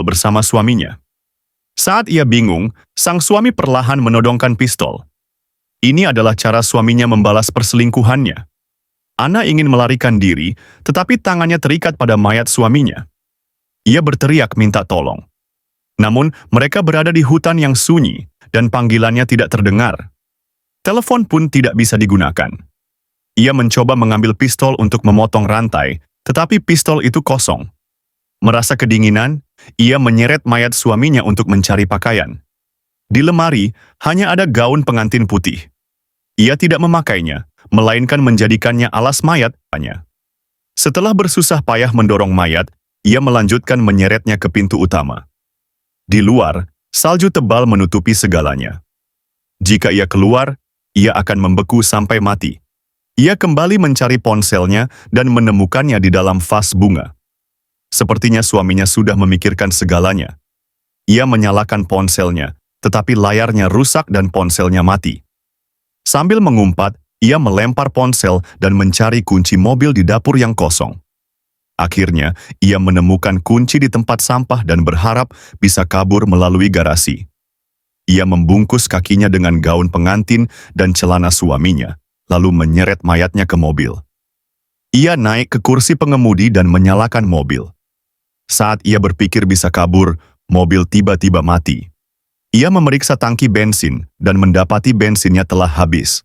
bersama suaminya. Saat ia bingung, sang suami perlahan menodongkan pistol. Ini adalah cara suaminya membalas perselingkuhannya. Ana ingin melarikan diri, tetapi tangannya terikat pada mayat suaminya. Ia berteriak minta tolong. Namun, mereka berada di hutan yang sunyi, dan panggilannya tidak terdengar. Telepon pun tidak bisa digunakan. Ia mencoba mengambil pistol untuk memotong rantai, tetapi pistol itu kosong. Merasa kedinginan, ia menyeret mayat suaminya untuk mencari pakaian. Di lemari, hanya ada gaun pengantin putih. Ia tidak memakainya, melainkan menjadikannya alas mayat. Setelah bersusah payah mendorong mayat, ia melanjutkan menyeretnya ke pintu utama. Di luar, salju tebal menutupi segalanya. Jika ia keluar, ia akan membeku sampai mati. Ia kembali mencari ponselnya dan menemukannya di dalam vas bunga. Sepertinya suaminya sudah memikirkan segalanya. Ia menyalakan ponselnya, tetapi layarnya rusak dan ponselnya mati. Sambil mengumpat, ia melempar ponsel dan mencari kunci mobil di dapur yang kosong. Akhirnya, ia menemukan kunci di tempat sampah dan berharap bisa kabur melalui garasi. Ia membungkus kakinya dengan gaun pengantin dan celana suaminya, lalu menyeret mayatnya ke mobil. Ia naik ke kursi pengemudi dan menyalakan mobil. Saat ia berpikir bisa kabur, mobil tiba-tiba mati. Ia memeriksa tangki bensin dan mendapati bensinnya telah habis.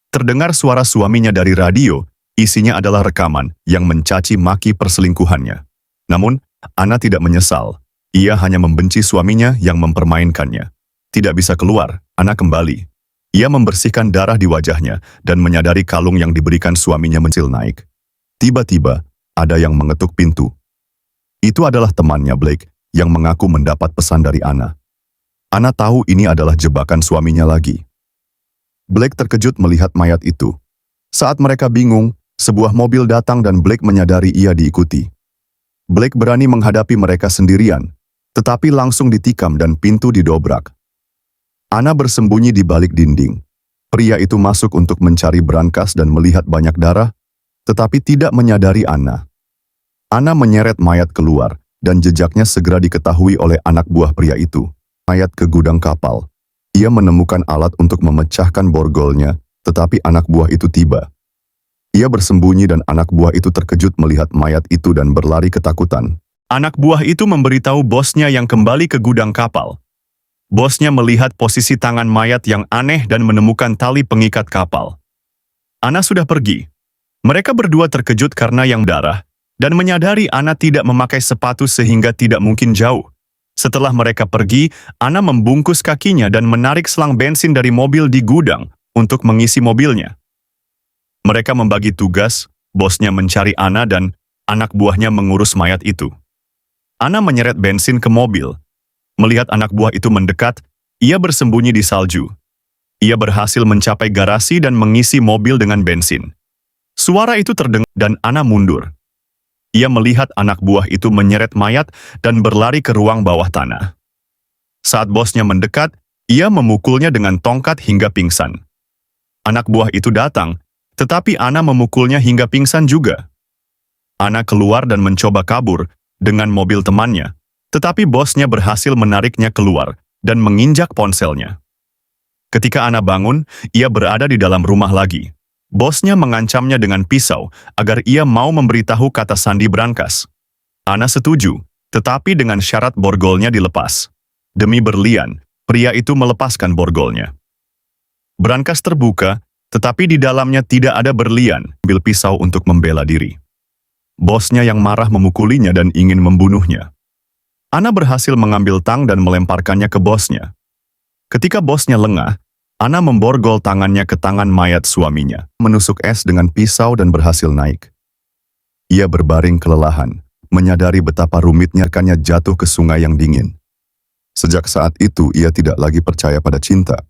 Terdengar suara suaminya dari radio, isinya adalah rekaman yang mencaci maki perselingkuhannya. Namun, Ana tidak menyesal. Ia hanya membenci suaminya yang mempermainkannya. Tidak bisa keluar, Ana kembali. Ia membersihkan darah di wajahnya dan menyadari kalung yang diberikan suaminya mencil naik. Tiba-tiba, ada yang mengetuk pintu. Itu adalah temannya Blake yang mengaku mendapat pesan dari Ana. Ana tahu ini adalah jebakan suaminya lagi. Blake terkejut melihat mayat itu. Saat mereka bingung, sebuah mobil datang dan Blake menyadari ia diikuti. Blake berani menghadapi mereka sendirian, tetapi langsung ditikam dan pintu didobrak. Ana bersembunyi di balik dinding. Pria itu masuk untuk mencari brankas dan melihat banyak darah, tetapi tidak menyadari Ana. Ana menyeret mayat keluar, dan jejaknya segera diketahui oleh anak buah pria itu. Mayat ke gudang kapal. Ia menemukan alat untuk memecahkan borgolnya, tetapi anak buah itu tiba. Ia bersembunyi dan anak buah itu terkejut melihat mayat itu dan berlari ketakutan. Anak buah itu memberitahu bosnya yang kembali ke gudang kapal. Bosnya melihat posisi tangan mayat yang aneh dan menemukan tali pengikat kapal. Ana sudah pergi. Mereka berdua terkejut karena yang darah, dan menyadari Ana tidak memakai sepatu sehingga tidak mungkin jauh. Setelah mereka pergi, Ana membungkus kakinya dan menarik selang bensin dari mobil di gudang untuk mengisi mobilnya. Mereka membagi tugas, bosnya mencari Ana dan anak buahnya mengurus mayat itu. Ana menyeret bensin ke mobil. Melihat anak buah itu mendekat, ia bersembunyi di salju. Ia berhasil mencapai garasi dan mengisi mobil dengan bensin. Suara itu terdengar dan Ana mundur. Ia melihat anak buah itu menyeret mayat dan berlari ke ruang bawah tanah. Saat bosnya mendekat, ia memukulnya dengan tongkat hingga pingsan. Anak buah itu datang, tetapi Ana memukulnya hingga pingsan juga. Ana keluar dan mencoba kabur dengan mobil temannya, tetapi bosnya berhasil menariknya keluar dan menginjak ponselnya. Ketika Ana bangun, ia berada di dalam rumah lagi. Bosnya mengancamnya dengan pisau agar ia mau memberitahu kata sandi brankas. Ana setuju, tetapi dengan syarat borgolnya dilepas. Demi berlian, pria itu melepaskan borgolnya. Brankas terbuka, tetapi di dalamnya tidak ada berlian, ambil pisau untuk membela diri. Bosnya yang marah memukulinya dan ingin membunuhnya. Ana berhasil mengambil tang dan melemparkannya ke bosnya. Ketika bosnya lengah, Ana memborgol tangannya ke tangan mayat suaminya, menusuk es dengan pisau dan berhasil naik. Ia berbaring kelelahan, menyadari betapa rumitnya rekannya jatuh ke sungai yang dingin. Sejak saat itu ia tidak lagi percaya pada cinta.